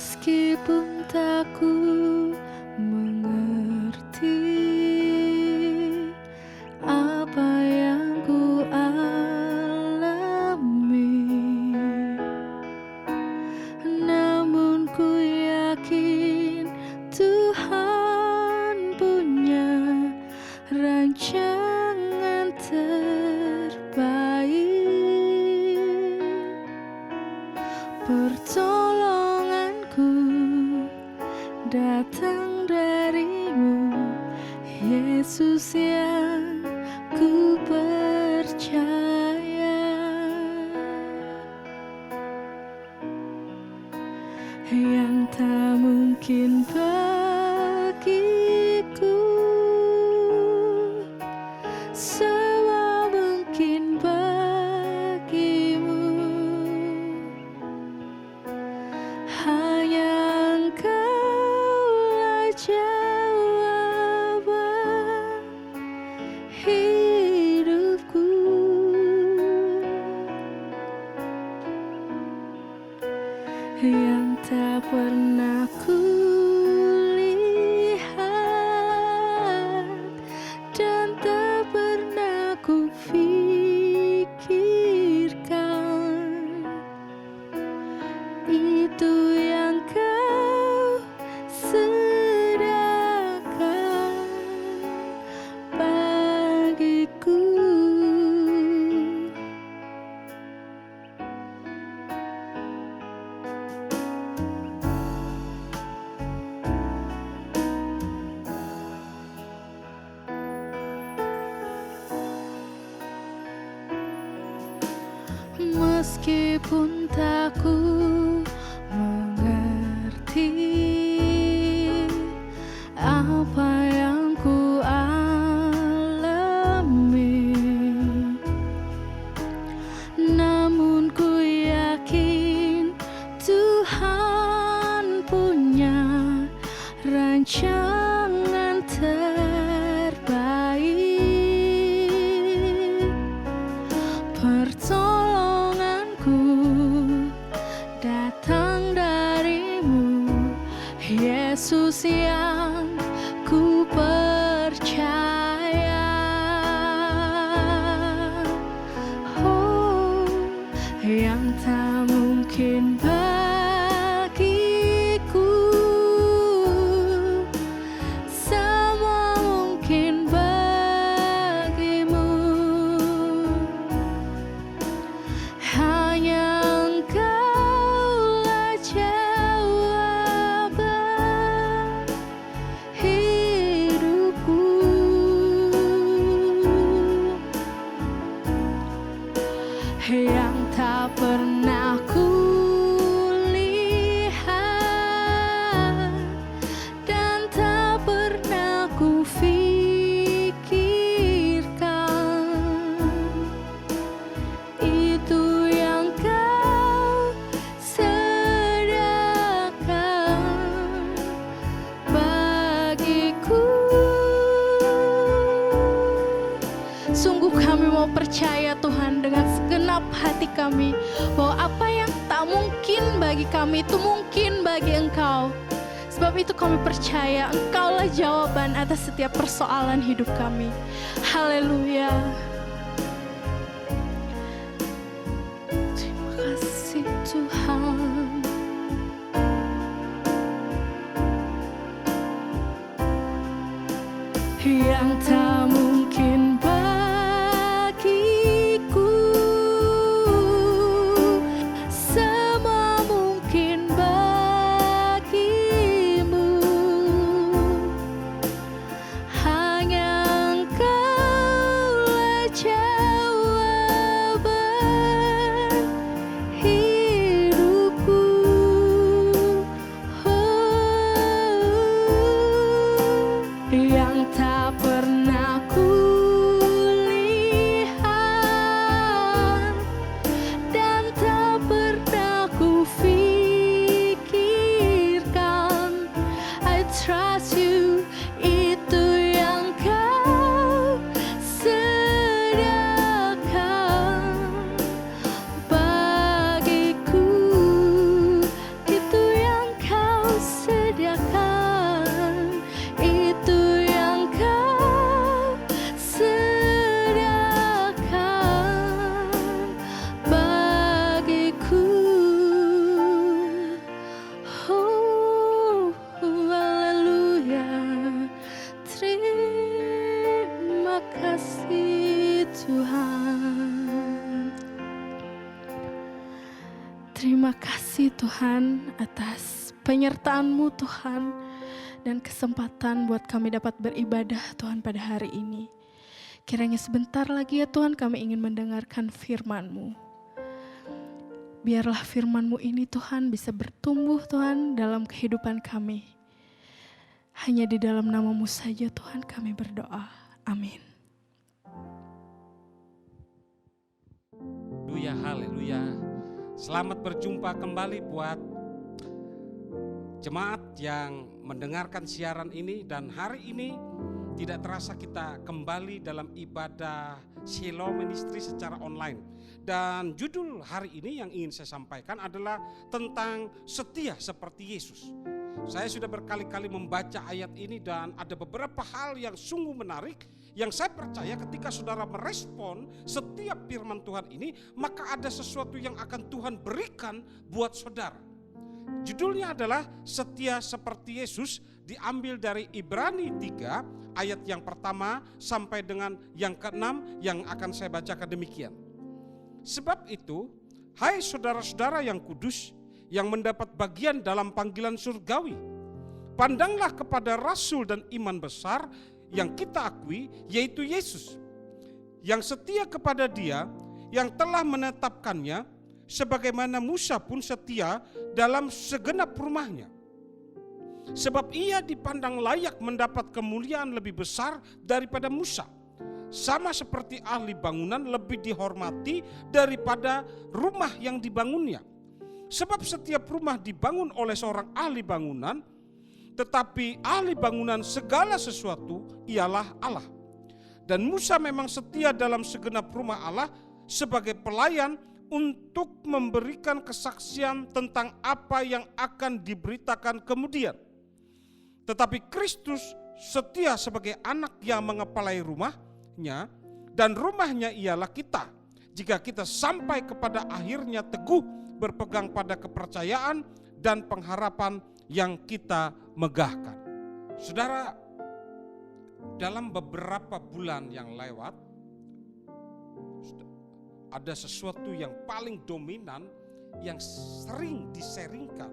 Meskipun tak ku mengerti apa yang ku alami, namun ku yakin Tuhan punya rancangan terbaik. Pertolonganku datang darimu, Yesus yang ku percaya, yang tak mungkin bagiku semua mungkin bagimu. Hanya Engkaulah jawaban hidupku, yang tak pernah ku lihat dan tak pernah ku pikirkan. Itu yang Kau sediakan bagiku. Meskipun tak ku mengerti apa yang ku alami, namun ku yakin Tuhan punya rancangan terbaik. Pertolonganku datang darimu, Yesus yang ku percaya. Oh, yang tak mungkin bagiku semua mungkin bagimu. Hanya Engkaulah jawaban hidupku, yang tak pernah ku lihat dan tak pernah ku pikirkan. Itu yang Kau sediakan bagiku. Sungguh kami mau percaya Tuhan dengan segenap hati kami bahwa apa yang tak mungkin bagi kami itu mungkin bagi Engkau. Sebab itu kami percaya Engkaulah jawaban atas setiap persoalan hidup kami. Haleluya. Terima kasih Tuhan. Yang tak mungkin bagiku semua mungkin bagimu. Hanya Engkaulah jawaban hidupku. Oh, yang tak pernah Terima kasih Tuhan atas penyertaan-Mu Tuhan dan kesempatan buat kami dapat beribadah Tuhan pada hari ini. Kiranya sebentar lagi ya Tuhan kami ingin mendengarkan firman-Mu. Biarlah firman-Mu ini Tuhan bisa bertumbuh Tuhan dalam kehidupan kami. Hanya di dalam nama-Mu saja Tuhan kami berdoa. Amin. Haleluya, haleluya. Selamat berjumpa kembali buat jemaat yang mendengarkan siaran ini. Dan hari ini tidak terasa kita kembali dalam ibadah Shalom Ministry secara online. Dan judul hari ini yang ingin saya sampaikan adalah tentang setia seperti Yesus. Saya sudah berkali-kali membaca ayat ini dan ada beberapa hal yang sungguh menarik yang saya percaya ketika saudara merespon setiap firman Tuhan ini, maka ada sesuatu yang akan Tuhan berikan buat saudara. Judulnya adalah setia seperti Yesus, diambil dari Ibrani 3 ayat yang pertama sampai dengan yang ke-6 yang akan saya bacakan demikian. Sebab itu, hai saudara-saudara yang kudus, yang mendapat bagian dalam panggilan surgawi, pandanglah kepada rasul dan iman besar yang kita akui, yaitu Yesus, yang setia kepada Dia yang telah menetapkannya, sebagaimana Musa pun setia dalam segenap rumahnya. Sebab ia dipandang layak mendapat kemuliaan lebih besar daripada Musa, sama seperti ahli bangunan lebih dihormati daripada rumah yang dibangunnya. Sebab setiap rumah dibangun oleh seorang ahli bangunan, tetapi ahli bangunan segala sesuatu ialah Allah. Dan Musa memang setia dalam segenap rumah Allah sebagai pelayan untuk memberikan kesaksian tentang apa yang akan diberitakan kemudian. Tetapi Kristus setia sebagai anak yang mengepalai rumahnya, dan rumahnya ialah kita, jika kita sampai kepada akhirnya teguh berpegang pada kepercayaan dan pengharapan yang kita megahkan. Saudara, dalam beberapa bulan yang lewat, ada sesuatu yang paling dominan yang sering diseringkan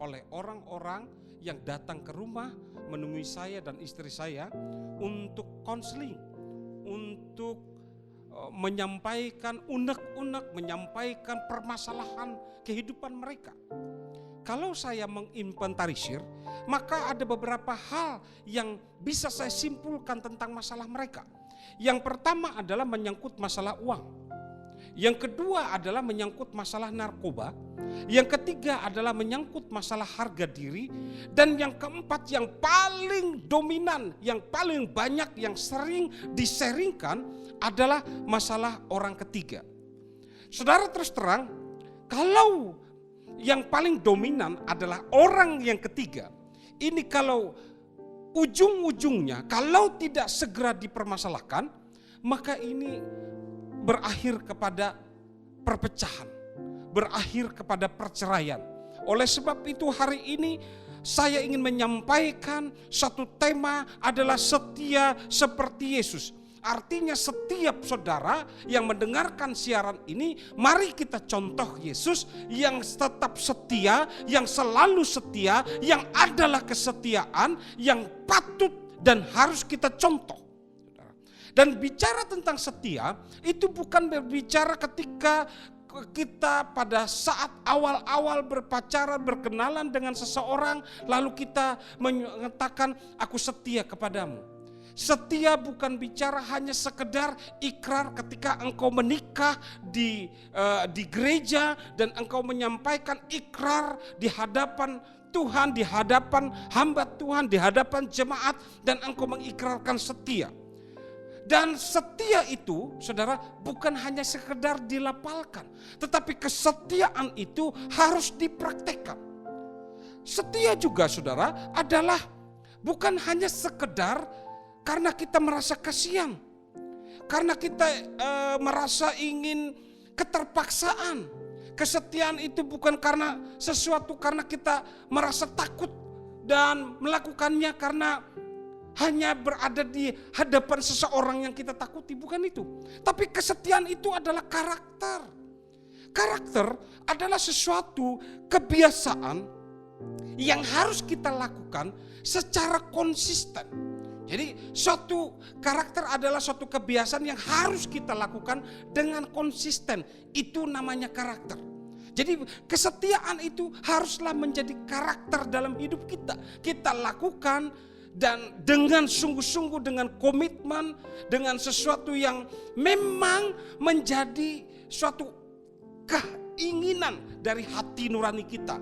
oleh orang-orang yang datang ke rumah menemui saya dan istri saya untuk konseling, untuk menyampaikan unek-unek, menyampaikan permasalahan kehidupan mereka. Kalau saya menginventarisir, maka ada beberapa hal yang bisa saya simpulkan tentang masalah mereka. Yang pertama adalah menyangkut masalah uang. Yang kedua adalah menyangkut masalah narkoba. Yang ketiga adalah menyangkut masalah harga diri. Dan yang keempat yang paling dominan, yang paling banyak, yang sering diseringkan adalah masalah orang ketiga. Saudara, terus terang, kalau yang paling dominan adalah orang yang ketiga, ini kalau ujung-ujungnya kalau tidak segera dipermasalahkan, maka ini berakhir kepada perpecahan, berakhir kepada perceraian. Oleh sebab itu hari ini saya ingin menyampaikan satu tema adalah setia seperti Yesus. Artinya setiap saudara yang mendengarkan siaran ini, mari kita contoh Yesus yang tetap setia, yang selalu setia, yang adalah kesetiaan yang patut dan harus kita contoh. Dan bicara tentang setia, itu bukan berbicara ketika kita pada saat awal-awal berpacaran, berkenalan dengan seseorang, lalu kita mengatakan aku setia kepadamu. Setia bukan bicara hanya sekedar ikrar ketika engkau menikah di gereja dan engkau menyampaikan ikrar di hadapan Tuhan, di hadapan hamba Tuhan, di hadapan jemaat, dan engkau mengikrarkan setia. Dan setia itu, saudara, bukan hanya sekedar dilapalkan, tetapi kesetiaan itu harus dipraktekkan. Setia juga, saudara, adalah bukan hanya sekedar karena kita merasa kasihan, karena kita merasa ingin keterpaksaan. Kesetiaan itu bukan karena sesuatu karena kita merasa takut dan melakukannya karena hanya berada di hadapan seseorang yang kita takuti, bukan itu. Tapi kesetiaan itu adalah karakter. Karakter adalah sesuatu kebiasaan yang harus kita lakukan secara konsisten. Jadi suatu karakter adalah suatu kebiasaan yang harus kita lakukan dengan konsisten. Itu namanya karakter. Jadi kesetiaan itu haruslah menjadi karakter dalam hidup kita. Kita lakukan dan dengan sungguh-sungguh, dengan komitmen, dengan sesuatu yang memang menjadi suatu keinginan dari hati nurani kita.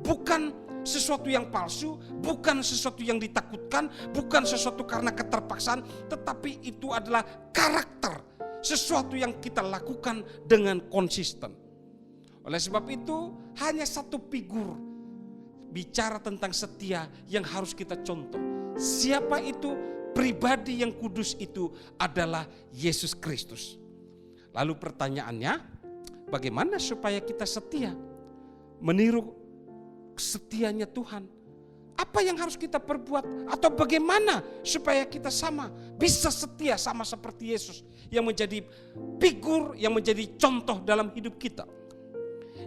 Bukan sesuatu yang palsu, bukan sesuatu yang ditakutkan, bukan sesuatu karena keterpaksaan, tetapi itu adalah karakter, sesuatu yang kita lakukan dengan konsisten. Oleh sebab itu, hanya satu figur bicara tentang setia yang harus kita contoh. Siapa itu? Pribadi yang kudus itu adalah Yesus Kristus. Lalu pertanyaannya, bagaimana supaya kita setia? Meniru setianya Tuhan. Apa yang harus kita perbuat? Atau bagaimana supaya kita bisa setia sama seperti Yesus yang menjadi figur, yang menjadi contoh dalam hidup kita?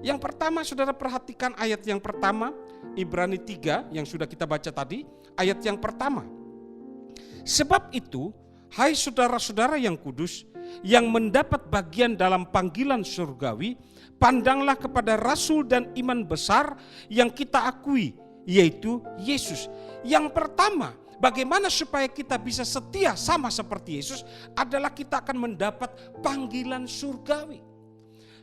Yang pertama, saudara perhatikan ayat yang pertama, Ibrani 3 yang sudah kita baca tadi, ayat yang pertama. Sebab itu, hai saudara-saudara yang kudus, yang mendapat bagian dalam panggilan surgawi, pandanglah kepada rasul dan iman besar yang kita akui, yaitu Yesus. Yang pertama, bagaimana supaya kita bisa setia sama seperti Yesus adalah kita akan mendapat panggilan surgawi.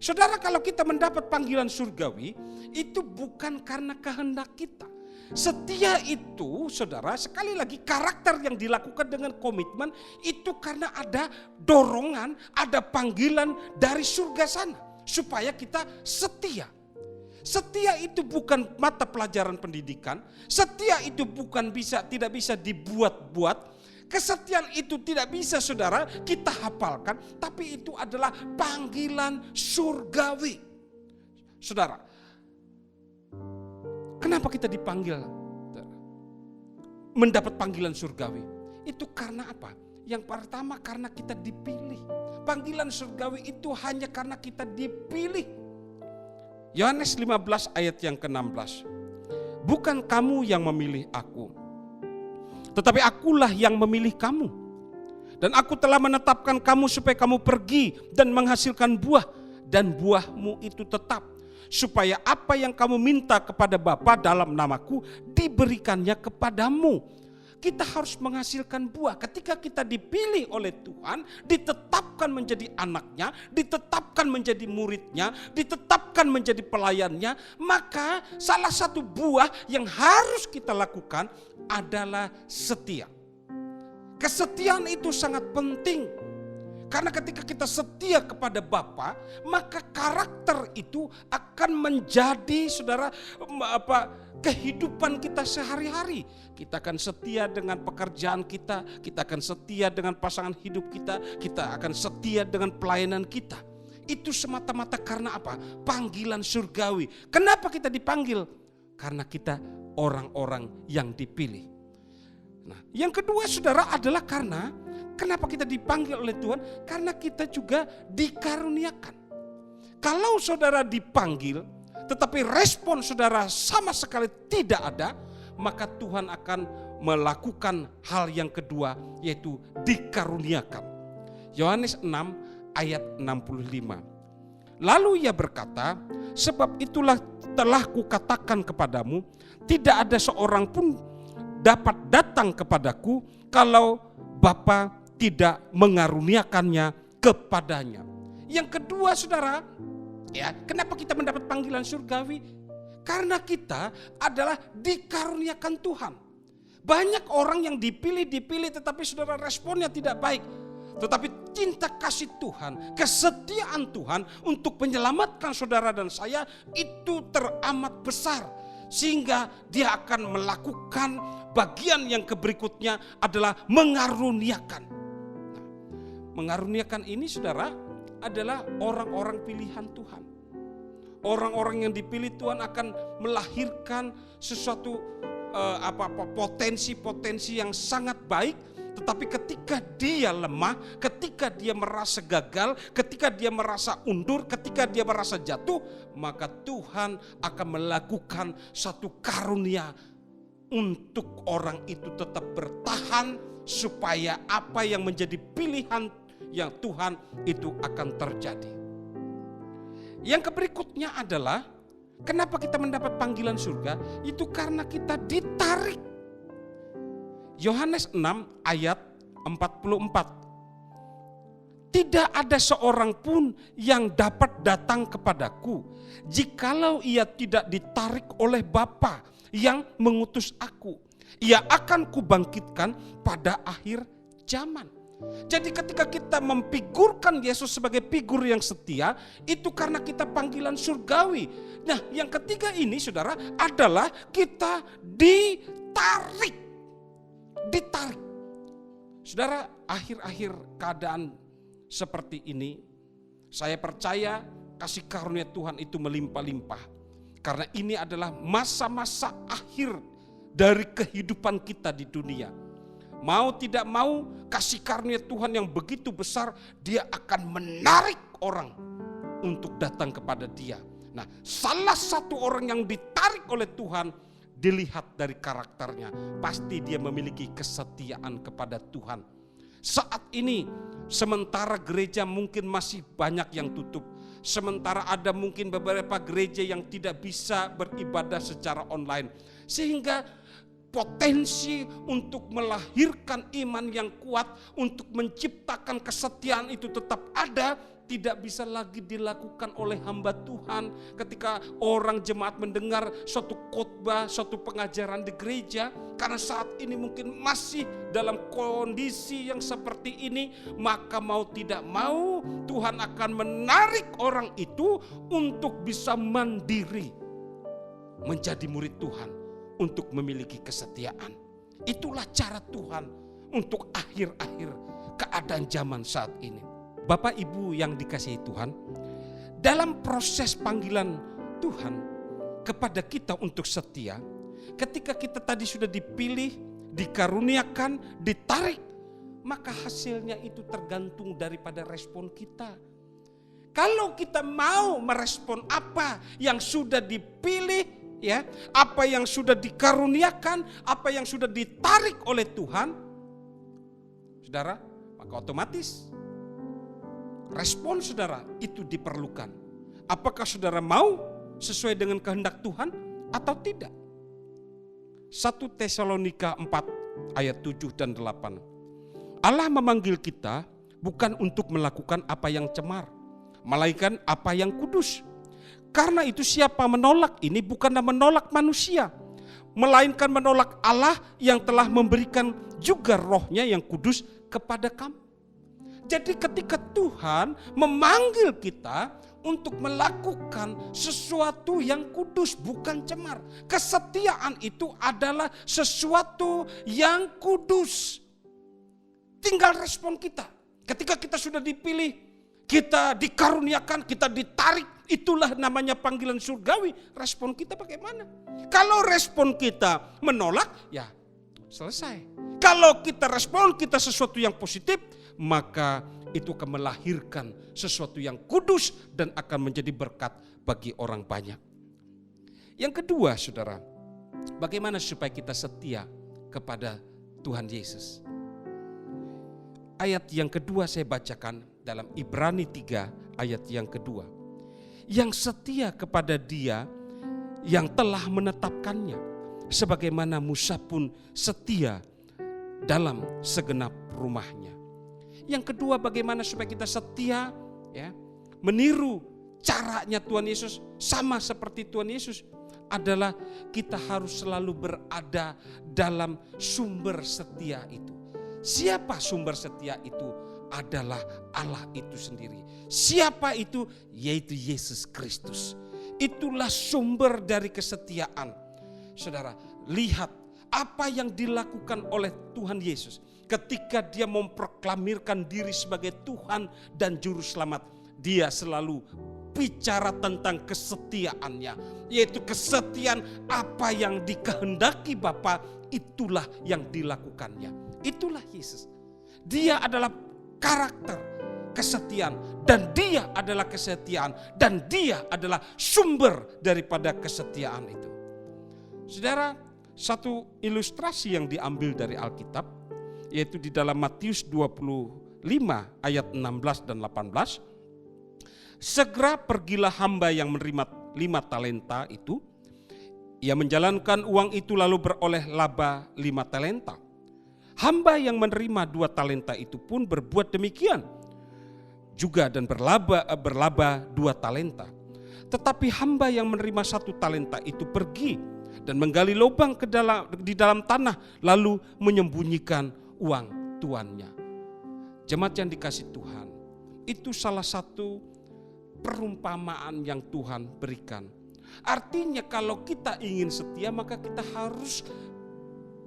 Saudara, kalau kita mendapat panggilan surgawi, itu bukan karena kehendak kita. Setia itu, saudara, sekali lagi karakter yang dilakukan dengan komitmen, itu karena ada dorongan, ada panggilan dari surga sana, supaya kita setia. Setia itu bukan mata pelajaran pendidikan, setia itu tidak bisa dibuat-buat. Kesetiaan itu tidak bisa, saudara, kita hafalkan, tapi itu adalah panggilan surgawi. Saudara, kenapa kita dipanggil mendapat panggilan surgawi? Itu karena apa? Yang pertama, karena kita dipilih. Panggilan surgawi itu hanya karena kita dipilih. Yohanes 15 ayat yang ke-16. Bukan kamu yang memilih aku, tetapi akulah yang memilih kamu. Dan aku telah menetapkan kamu supaya kamu pergi dan menghasilkan buah. Dan buahmu itu tetap. Supaya apa yang kamu minta kepada Bapa dalam namaku diberikannya kepadamu. Kita harus menghasilkan buah. Ketika kita dipilih oleh Tuhan, ditetapkan menjadi anaknya, ditetapkan menjadi muridnya, ditetapkan menjadi pelayannya, maka salah satu buah yang harus kita lakukan adalah setia. Kesetiaan itu sangat penting. Karena ketika kita setia kepada Bapa, maka karakter itu akan menjadi, saudara, kehidupan kita sehari-hari. Kita akan setia dengan pekerjaan kita akan setia dengan pasangan hidup kita akan setia dengan pelayanan kita. Itu semata-mata karena apa? Panggilan surgawi. Kenapa kita dipanggil? Karena kita orang-orang yang dipilih. Nah, yang kedua, saudara, adalah kenapa kita dipanggil oleh Tuhan? Karena kita juga dikaruniakan. Kalau saudara dipanggil, tetapi respon saudara sama sekali tidak ada, maka Tuhan akan melakukan hal yang kedua, yaitu dikaruniakan. Yohanes 6 ayat 65. Lalu ia berkata, sebab itulah telah kukatakan kepadamu, tidak ada seorang pun dapat datang kepadaku kalau Bapa tidak mengaruniakannya kepadanya. Yang kedua, saudara, kenapa kita mendapat panggilan surgawi? Karena kita adalah dikaruniakan Tuhan. Banyak orang yang dipilih tetapi saudara responnya tidak baik. Tetapi cinta kasih Tuhan, kesetiaan Tuhan untuk menyelamatkan saudara dan saya itu teramat besar. Sehingga dia akan melakukan bagian yang berikutnya adalah mengaruniakan. Nah, mengaruniakan ini, saudara, adalah orang-orang pilihan Tuhan. Orang-orang yang dipilih Tuhan akan melahirkan sesuatu potensi-potensi yang sangat baik Tetapi ketika dia lemah, ketika dia merasa gagal, ketika dia merasa undur, ketika dia merasa jatuh, maka Tuhan akan melakukan satu karunia untuk orang itu tetap bertahan, supaya apa yang menjadi pilihan yang Tuhan itu akan terjadi. Yang berikutnya adalah kenapa kita mendapat panggilan surga? Itu karena kita ditarik. Yohanes 6 ayat 44. Tidak ada seorang pun yang dapat datang kepadaku jikalau ia tidak ditarik oleh Bapa yang mengutus aku. Ia akan kubangkitkan pada akhir zaman. Jadi ketika kita memfigurkan Yesus sebagai figur yang setia, itu karena kita panggilan surgawi. Nah, yang ketiga ini saudara adalah kita ditarik. Saudara, akhir-akhir keadaan seperti ini, saya percaya kasih karunia Tuhan itu melimpah-limpah. Karena ini adalah masa-masa akhir dari kehidupan kita di dunia. Mau tidak mau, kasih karunia Tuhan yang begitu besar, dia akan menarik orang untuk datang kepada dia. Nah, salah satu orang yang ditarik oleh Tuhan, dilihat dari karakternya, pasti dia memiliki kesetiaan kepada Tuhan. Saat ini, sementara gereja mungkin masih banyak yang tutup, sementara ada mungkin beberapa gereja yang tidak bisa beribadah secara online, sehingga potensi untuk melahirkan iman yang kuat, untuk menciptakan kesetiaan itu tetap ada, tidak bisa lagi dilakukan oleh hamba Tuhan. Ketika orang jemaat mendengar suatu khotbah, suatu pengajaran di gereja, karena saat ini mungkin masih dalam kondisi yang seperti ini, maka mau tidak mau Tuhan akan menarik orang itu untuk bisa mandiri menjadi murid Tuhan, untuk memiliki kesetiaan. Itulah cara Tuhan untuk akhir-akhir keadaan zaman saat ini. Bapak Ibu yang dikasihi Tuhan, dalam proses panggilan Tuhan kepada kita untuk setia, ketika kita tadi sudah dipilih, dikaruniakan, ditarik, maka hasilnya itu tergantung daripada respon kita. Kalau kita mau merespon apa yang sudah dipilih, ya, apa yang sudah dikaruniakan, apa yang sudah ditarik oleh Tuhan, saudara, maka otomatis respon saudara itu diperlukan. Apakah saudara mau sesuai dengan kehendak Tuhan atau tidak? 1 Tesalonika 4 ayat 7 dan 8. Allah memanggil kita bukan untuk melakukan apa yang cemar, melainkan apa yang kudus. Karena itu siapa menolak ini bukanlah menolak manusia, melainkan menolak Allah yang telah memberikan juga rohnya yang kudus kepada kamu. Jadi ketika Tuhan memanggil kita untuk melakukan sesuatu yang kudus, bukan cemar. Kesetiaan itu adalah sesuatu yang kudus. Tinggal respon kita. Ketika kita sudah dipilih, kita dikaruniakan, kita ditarik, itulah namanya panggilan surgawi. Respon kita bagaimana? Kalau respon kita menolak, ya selesai. Kalau kita respon kita sesuatu yang positif, maka itu akan melahirkan sesuatu yang kudus dan akan menjadi berkat bagi orang banyak. Yang kedua, saudara, bagaimana supaya kita setia kepada Tuhan Yesus? Ayat yang kedua saya bacakan dalam Ibrani 3 ayat yang kedua. Yang setia kepada Dia yang telah menetapkannya, sebagaimana Musa pun setia dalam segenap rumahnya. Yang kedua, bagaimana supaya kita setia, ya, meniru caranya Tuhan Yesus, sama seperti Tuhan Yesus, adalah kita harus selalu berada dalam sumber setia itu. Siapa sumber setia itu? Adalah Allah itu sendiri. Siapa itu? Yaitu Yesus Kristus. Itulah sumber dari kesetiaan. Saudara, lihat apa yang dilakukan oleh Tuhan Yesus ketika dia memproklamirkan diri sebagai Tuhan dan Juru Selamat. Dia selalu bicara tentang kesetiaannya, yaitu kesetiaan apa yang dikehendaki Bapa, itulah yang dilakukannya. Itulah Yesus. Dia adalah karakter kesetiaan, dan dia adalah kesetiaan, dan dia adalah sumber daripada kesetiaan itu. Saudara, satu ilustrasi yang diambil dari Alkitab, yaitu di dalam Matius 25 ayat 16 dan 18. Segera pergilah hamba yang menerima 5 talenta itu. Ia menjalankan uang itu lalu beroleh laba 5 talenta. Hamba yang menerima 2 talenta itu pun berbuat demikian juga dan berlaba 2 talenta. Tetapi hamba yang menerima 1 talenta itu pergi dan menggali lubang di dalam tanah lalu menyembunyikan uang tuannya. Jemaat yang dikasih Tuhan, itu salah satu perumpamaan yang Tuhan berikan. Artinya kalau kita ingin setia, maka kita harus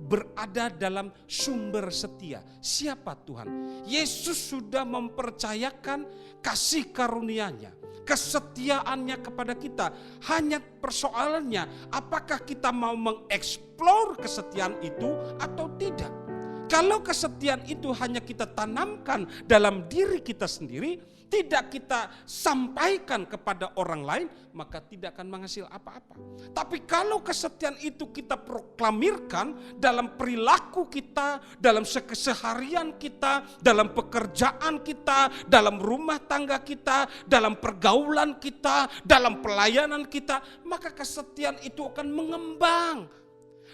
berada dalam sumber setia. Siapa Tuhan? Yesus sudah mempercayakan kasih karunia-Nya, kesetiaannya kepada kita. Hanya persoalannya, apakah kita mau mengeksplor kesetiaan itu atau tidak. Kalau kesetiaan itu hanya kita tanamkan dalam diri kita sendiri, tidak kita sampaikan kepada orang lain, maka tidak akan menghasil apa-apa. Tapi kalau kesetiaan itu kita proklamirkan dalam perilaku kita, dalam keseharian kita, dalam pekerjaan kita, dalam rumah tangga kita, dalam pergaulan kita, dalam pelayanan kita, maka kesetiaan itu akan mengembang.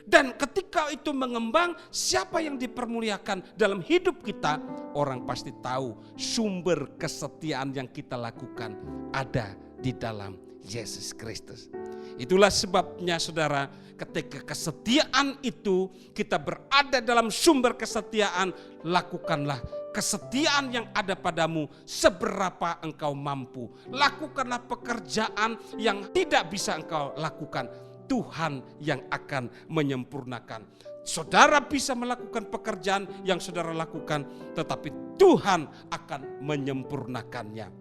Dan ketika itu mengembang, siapa yang dipermuliakan dalam hidup kita? Orang pasti tahu sumber kesetiaan yang kita lakukan ada di dalam Yesus Kristus. Itulah sebabnya saudara, ketika kesetiaan itu kita berada dalam sumber kesetiaan, lakukanlah kesetiaan yang ada padamu seberapa engkau mampu. Lakukanlah pekerjaan yang tidak bisa engkau lakukan. Tuhan yang akan menyempurnakan. Saudara bisa melakukan pekerjaan yang saudara lakukan, tetapi Tuhan akan menyempurnakannya.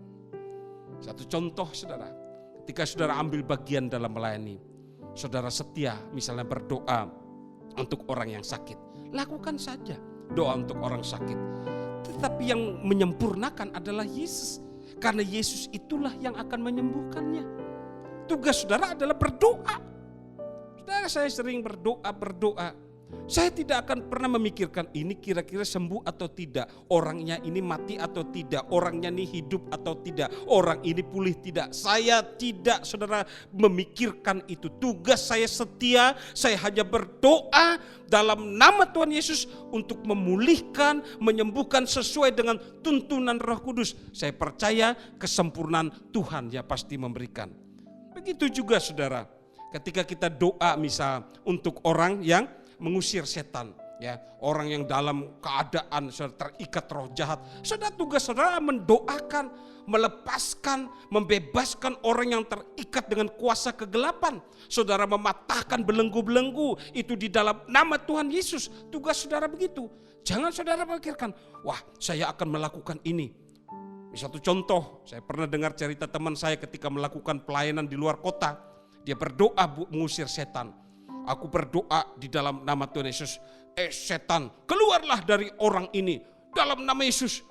Satu contoh saudara, ketika saudara ambil bagian dalam melayani, saudara setia misalnya berdoa untuk orang yang sakit, lakukan saja doa untuk orang sakit. Tetapi yang menyempurnakan adalah Yesus, karena Yesus itulah yang akan menyembuhkannya. Tugas saudara adalah berdoa. Saudara, saya sering berdoa. Saya tidak akan pernah memikirkan ini kira-kira sembuh atau tidak, orangnya ini mati atau tidak, orangnya ini hidup atau tidak, orang ini pulih tidak. Saya tidak, saudara, memikirkan itu. Tugas saya setia, saya hanya berdoa dalam nama Tuhan Yesus untuk memulihkan, menyembuhkan sesuai dengan tuntunan Roh Kudus. Saya percaya kesempurnaan Tuhan ya pasti memberikan. Begitu juga saudara, ketika kita doa misal untuk orang yang mengusir setan, ya, orang yang dalam keadaan saudara terikat roh jahat, saudara, tugas saudara mendoakan, melepaskan, membebaskan orang yang terikat dengan kuasa kegelapan. Saudara mematahkan belenggu-belenggu itu di dalam nama Tuhan Yesus. Tugas saudara begitu. Jangan saudara pikirkan, wah saya akan melakukan ini. Satu contoh, saya pernah dengar cerita teman saya ketika melakukan pelayanan di luar kota. Dia berdoa mengusir setan. Aku berdoa di dalam nama Tuhan Yesus. Setan, keluarlah dari orang ini dalam nama Yesus.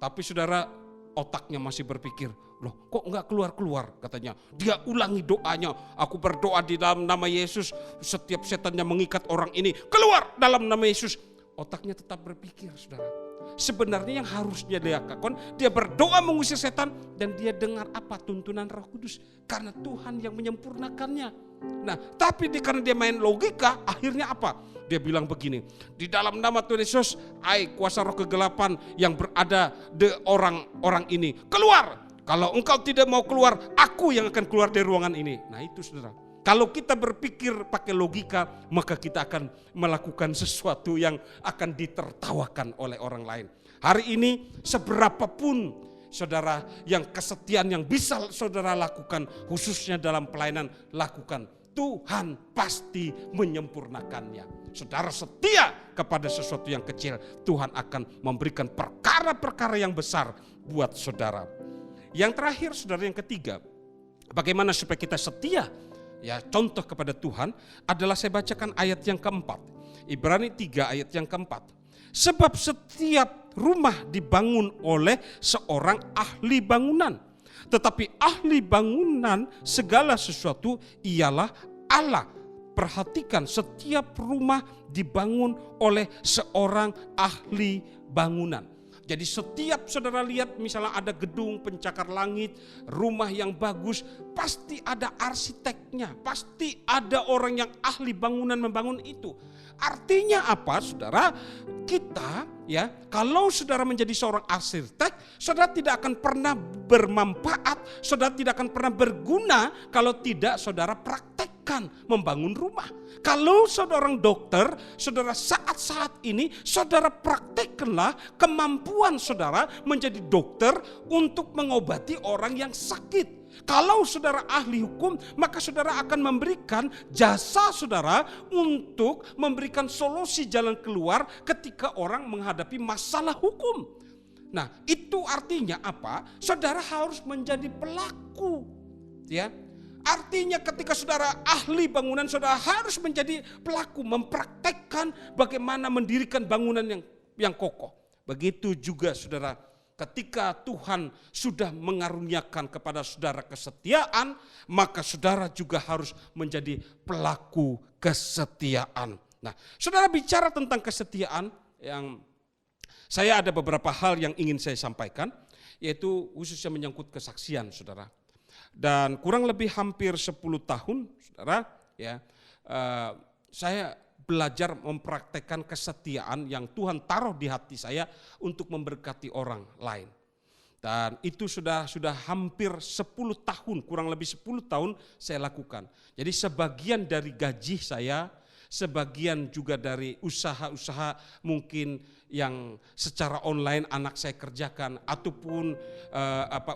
Tapi saudara, otaknya masih berpikir, loh kok enggak keluar-keluar katanya. Dia ulangi doanya. Aku berdoa di dalam nama Yesus. Setiap setannya mengikat orang ini, keluar dalam nama Yesus. Otaknya tetap berpikir saudara. Sebenarnya yang harusnya dia lakukan, dia berdoa mengusir setan dan dia dengar apa tuntunan Roh Kudus, karena Tuhan yang menyempurnakannya. Nah, tapi karena dia main logika, akhirnya apa? Dia bilang begini, di dalam nama Tuhan Yesus, kuasa roh kegelapan yang berada di orang ini, keluar. Kalau engkau tidak mau keluar, aku yang akan keluar dari ruangan ini. Nah itu saudara. Kalau kita berpikir pakai logika, maka kita akan melakukan sesuatu yang akan ditertawakan oleh orang lain. Hari ini seberapapun saudara yang kesetiaan yang bisa saudara lakukan, khususnya dalam pelayanan, lakukan. Tuhan pasti menyempurnakannya. Saudara setia kepada sesuatu yang kecil, Tuhan akan memberikan perkara-perkara yang besar buat saudara. Yang terakhir saudara, yang ketiga, bagaimana supaya kita setia? Ya, contoh kepada Tuhan adalah saya bacakan ayat yang keempat. Ibrani 3 ayat yang keempat. Sebab setiap rumah dibangun oleh seorang ahli bangunan. Tetapi ahli bangunan segala sesuatu ialah Allah. Perhatikan, setiap rumah dibangun oleh seorang ahli bangunan. Jadi setiap saudara lihat misalnya ada gedung pencakar langit, rumah yang bagus, pasti ada arsiteknya, pasti ada orang yang ahli bangunan membangun itu. Artinya apa, saudara? Kita ya, kalau saudara menjadi seorang arsitek, saudara tidak akan pernah bermanfaat, saudara tidak akan pernah berguna kalau tidak saudara praktekkan membangun rumah. Kalau saudara orang dokter, saudara saat-saat ini saudara praktekkanlah kemampuan saudara menjadi dokter untuk mengobati orang yang sakit. Kalau saudara ahli hukum, maka saudara akan memberikan jasa saudara untuk memberikan solusi jalan keluar ketika orang menghadapi masalah hukum. Nah, itu artinya apa? Saudara harus menjadi pelaku, ya. Artinya ketika saudara ahli bangunan, saudara harus menjadi pelaku, mempraktekkan bagaimana mendirikan bangunan yang kokoh. Begitu juga saudara, ketika Tuhan sudah mengaruniakan kepada saudara kesetiaan, maka saudara juga harus menjadi pelaku kesetiaan. Nah, saudara bicara tentang kesetiaan, yang saya ada beberapa hal yang ingin saya sampaikan, yaitu khususnya menyangkut kesaksian, saudara. Dan kurang lebih hampir 10 tahun, saudara, ya, saya belajar mempraktekkan kesetiaan yang Tuhan taruh di hati saya untuk memberkati orang lain. Dan itu sudah hampir 10 tahun, kurang lebih 10 tahun saya lakukan. Jadi sebagian dari gaji saya, sebagian juga dari usaha-usaha mungkin yang secara online anak saya kerjakan, ataupun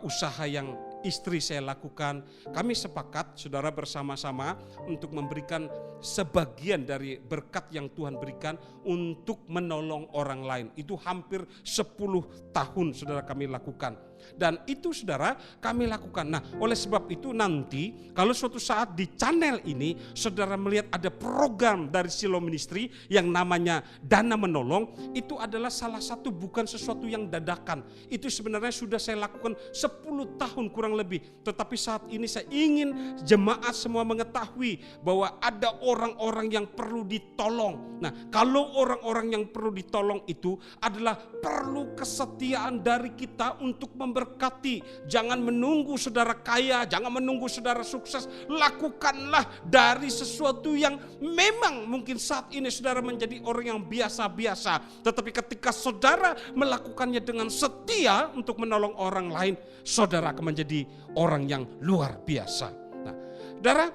usaha yang istri saya lakukan, kami sepakat saudara bersama-sama untuk memberikan sebagian dari berkat yang Tuhan berikan untuk menolong orang lain. Itu hampir 10 tahun saudara kami lakukan. Dan itu saudara kami lakukan. Nah, oleh sebab itu nanti kalau suatu saat di channel ini saudara melihat ada program dari Silo Ministry yang namanya Dana Menolong, itu adalah salah satu, bukan sesuatu yang dadakan. Itu sebenarnya sudah saya lakukan 10 tahun kurang lebih. Tetapi saat ini saya ingin jemaat semua mengetahui bahwa ada orang-orang yang perlu ditolong. Nah, kalau orang-orang yang perlu ditolong itu adalah perlu kesetiaan dari kita untuk memberkati. Jangan menunggu saudara kaya, jangan menunggu saudara sukses. Lakukanlah dari sesuatu yang memang mungkin saat ini saudara menjadi orang yang biasa-biasa. Tetapi ketika saudara melakukannya dengan setia untuk menolong orang lain, saudara akan menjadi orang yang luar biasa. Nah, saudara,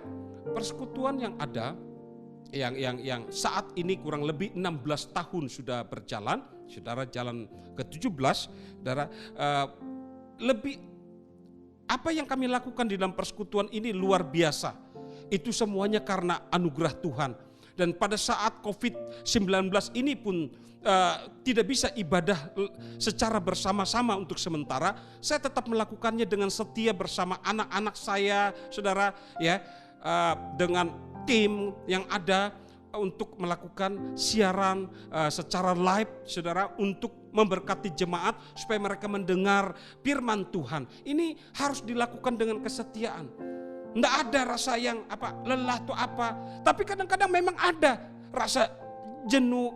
persekutuan yang ada yang saat ini kurang lebih 16 tahun sudah berjalan, saudara jalan ke-17, saudara, lebih apa yang kami lakukan di dalam persekutuan ini luar biasa. Itu semuanya karena anugerah Tuhan. Dan pada saat COVID-19 ini pun tidak bisa ibadah secara bersama-sama untuk sementara, saya tetap melakukannya dengan setia bersama anak-anak saya, saudara, ya, dengan tim yang ada untuk melakukan siaran secara live, saudara, untuk memberkati jemaat supaya mereka mendengar firman Tuhan. Ini harus dilakukan dengan kesetiaan. Enggak ada rasa yang lelah atau apa. Tapi kadang-kadang memang ada rasa jenuh,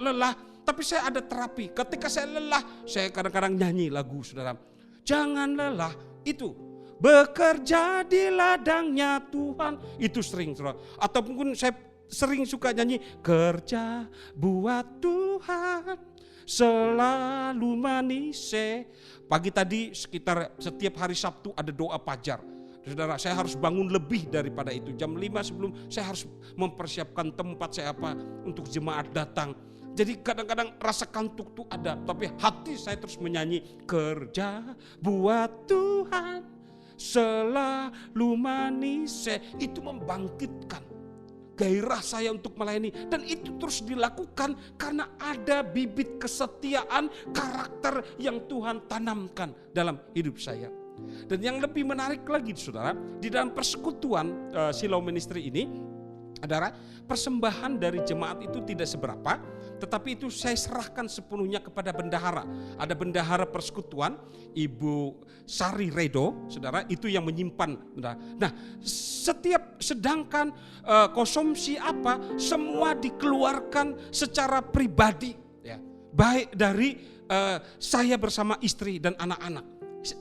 lelah. Tapi saya ada terapi. Ketika saya lelah, saya kadang-kadang nyanyi lagu, saudara. Jangan lelah, itu bekerja di ladangnya Tuhan. Itu sering, saudara. Ataupun saya sering suka nyanyi, kerja buat Tuhan selalu manis. Pagi tadi sekitar setiap hari Sabtu ada doa fajar. Saudara, saya harus bangun lebih daripada itu. Jam 5 sebelum saya harus mempersiapkan tempat saya untuk jemaat datang. Jadi kadang-kadang rasa kantuk itu ada, tapi hati saya terus menyanyi, kerja buat Tuhan selalu manis. Itu membangkitkan gairah saya untuk melayani, dan itu terus dilakukan karena ada bibit kesetiaan karakter yang Tuhan tanamkan dalam hidup saya. Dan yang lebih menarik lagi, saudara, di dalam persekutuan Silo Ministry ini, saudara, persembahan dari jemaat itu tidak seberapa, tetapi itu saya serahkan sepenuhnya kepada bendahara. Ada bendahara persekutuan, Ibu Sari Redo, saudara, itu yang menyimpan. Nah, sedangkan konsumsi semua dikeluarkan secara pribadi, ya, baik dari saya bersama istri dan anak-anak.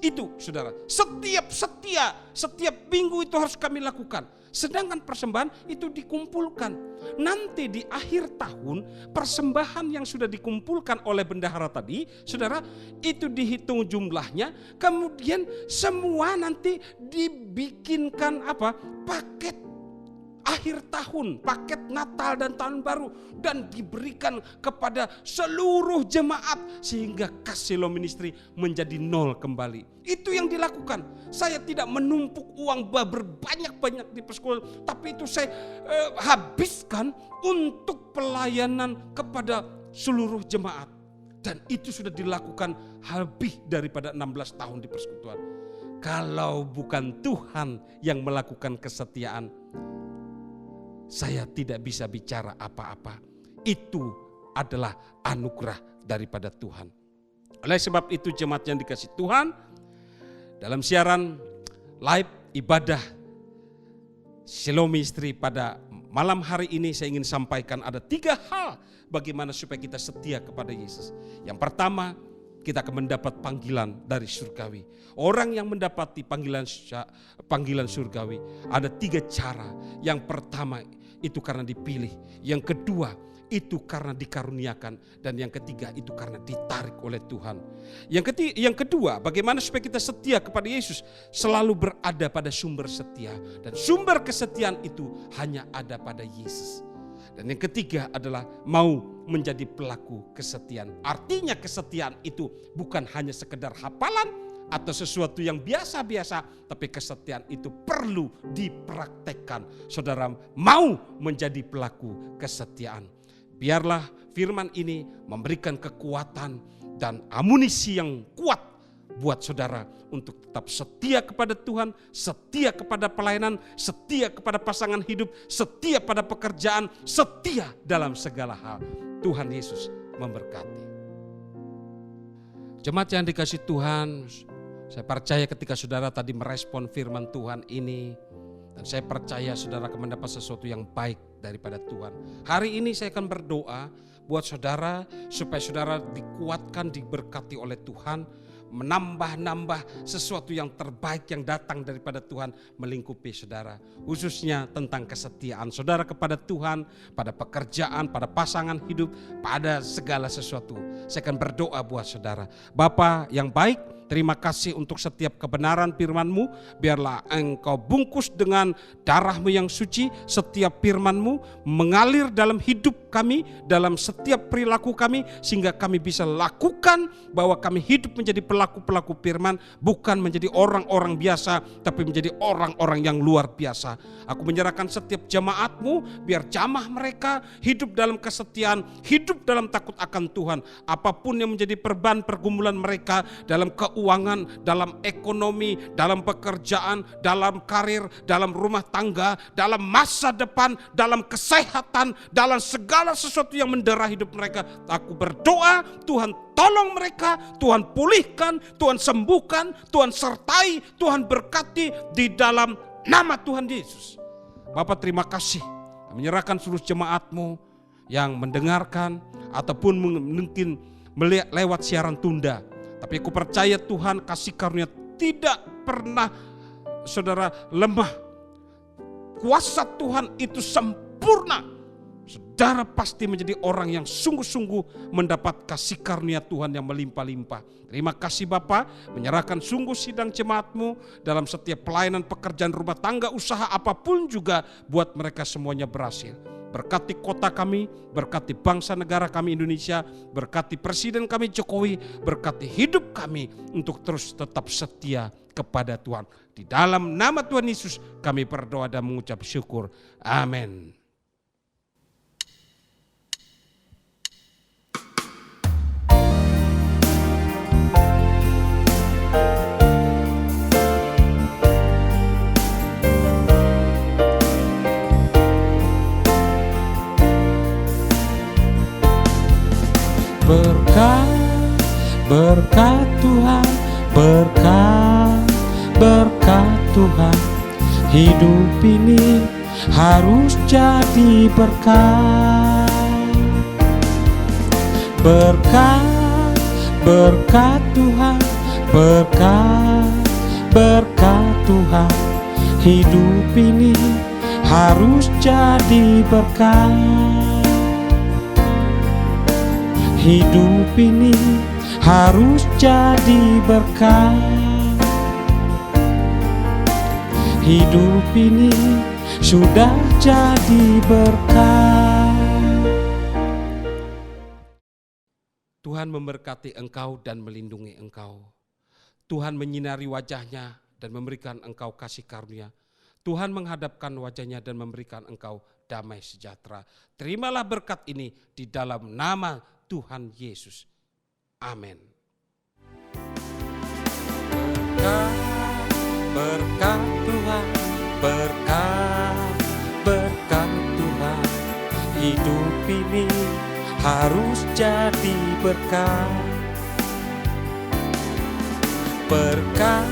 Itu, saudara, setiap minggu itu harus kami lakukan. Sedangkan persembahan itu dikumpulkan. Nanti di akhir tahun persembahan yang sudah dikumpulkan oleh bendahara tadi, saudara, itu dihitung jumlahnya. Kemudian semua nanti dibikinkan paket akhir tahun, paket Natal dan Tahun Baru, dan diberikan kepada seluruh jemaat sehingga kas Silo Ministry menjadi nol kembali. Itu yang dilakukan. Saya tidak menumpuk uang berbanyak-banyak di persekutuan, tapi itu saya habiskan untuk pelayanan kepada seluruh jemaat. Dan itu sudah dilakukan lebih daripada 16 tahun di persekutuan. Kalau bukan Tuhan yang melakukan kesetiaan, saya tidak bisa bicara apa-apa. Itu adalah anugerah daripada Tuhan. Oleh sebab itu jemaat yang dikasih Tuhan, dalam siaran live ibadah Silo Ministry pada malam hari ini saya ingin sampaikan ada 3 hal bagaimana supaya kita setia kepada Yesus. Yang pertama, kita akan mendapat panggilan dari surgawi. Orang yang mendapati panggilan surgawi ada 3 cara. Yang pertama itu karena dipilih, yang kedua itu karena dikaruniakan, dan yang ketiga itu karena ditarik oleh Tuhan. Yang kedua, bagaimana supaya kita setia kepada Yesus? Selalu berada pada sumber setia, dan sumber kesetiaan itu hanya ada pada Yesus. Dan yang ketiga adalah mau menjadi pelaku kesetiaan. Artinya kesetiaan itu bukan hanya sekedar hafalan atau sesuatu yang biasa-biasa, tapi kesetiaan itu perlu dipraktekkan. Saudara mau menjadi pelaku kesetiaan. Biarlah firman ini memberikan kekuatan dan amunisi yang kuat buat saudara untuk tetap setia kepada Tuhan, setia kepada pelayanan, setia kepada pasangan hidup, setia pada pekerjaan, setia dalam segala hal. Tuhan Yesus memberkati. Jemaat yang dikasih Tuhan, saya percaya ketika saudara tadi merespon firman Tuhan ini, dan saya percaya saudara akan mendapat sesuatu yang baik daripada Tuhan. Hari ini saya akan berdoa buat saudara supaya saudara dikuatkan, diberkati oleh Tuhan, menambah-nambah sesuatu yang terbaik yang datang daripada Tuhan melingkupi saudara. Khususnya tentang kesetiaan saudara kepada Tuhan, pada pekerjaan, pada pasangan hidup, pada segala sesuatu. Saya akan berdoa buat saudara. Bapa yang baik, terima kasih untuk setiap kebenaran firman-Mu. Biarlah Engkau bungkus dengan darah-Mu yang suci. Setiap firman-Mu mengalir dalam hidup kami, dalam setiap perilaku kami, sehingga kami bisa lakukan bahwa kami hidup menjadi pelaku-pelaku firman, bukan menjadi orang-orang biasa, tapi menjadi orang-orang yang luar biasa. Aku menyerahkan setiap jemaat-Mu, biar jamah mereka hidup dalam kesetiaan, hidup dalam takut akan Tuhan. Apapun yang menjadi perban pergumulan mereka dalam keuangan, dalam ekonomi, dalam pekerjaan, dalam karir, dalam rumah tangga, dalam masa depan, dalam kesehatan, dalam segala sesuatu yang mendera hidup mereka. Aku berdoa, Tuhan tolong mereka, Tuhan pulihkan, Tuhan sembuhkan, Tuhan sertai, Tuhan berkati di dalam nama Tuhan Yesus. Bapak terima kasih, menyerahkan seluruh jemaat-Mu yang mendengarkan ataupun mungkin melihat lewat siaran tunda. Tapi aku percaya Tuhan kasih karunia tidak pernah saudara lemah. Kuasa Tuhan itu sempurna. Saudara pasti menjadi orang yang sungguh-sungguh mendapat kasih karunia Tuhan yang melimpah-limpah. Terima kasih Bapa, menyerahkan sungguh sidang jemaat-Mu dalam setiap pelayanan, pekerjaan, rumah tangga, usaha apapun juga buat mereka semuanya berhasil. Berkati kota kami, berkati bangsa negara kami Indonesia, berkati presiden kami Jokowi, berkati hidup kami untuk terus tetap setia kepada Tuhan. Di dalam nama Tuhan Yesus kami berdoa dan mengucap syukur. Amin. Hidup ini harus jadi berkat. Berkat, berkat Tuhan, berkat, berkat Tuhan. Hidup ini harus jadi berkat. Hidup ini harus jadi berkat. Hidup ini sudah jadi berkat. Tuhan memberkati engkau dan melindungi engkau. Tuhan menyinari wajahnya dan memberikan engkau kasih karunia. Tuhan menghadapkan wajahnya dan memberikan engkau damai sejahtera. Terimalah berkat ini di dalam nama Tuhan Yesus. Amin. Berkat Tuhan, berkat Tuhan. Hidup ini harus jadi berkat. Berkat,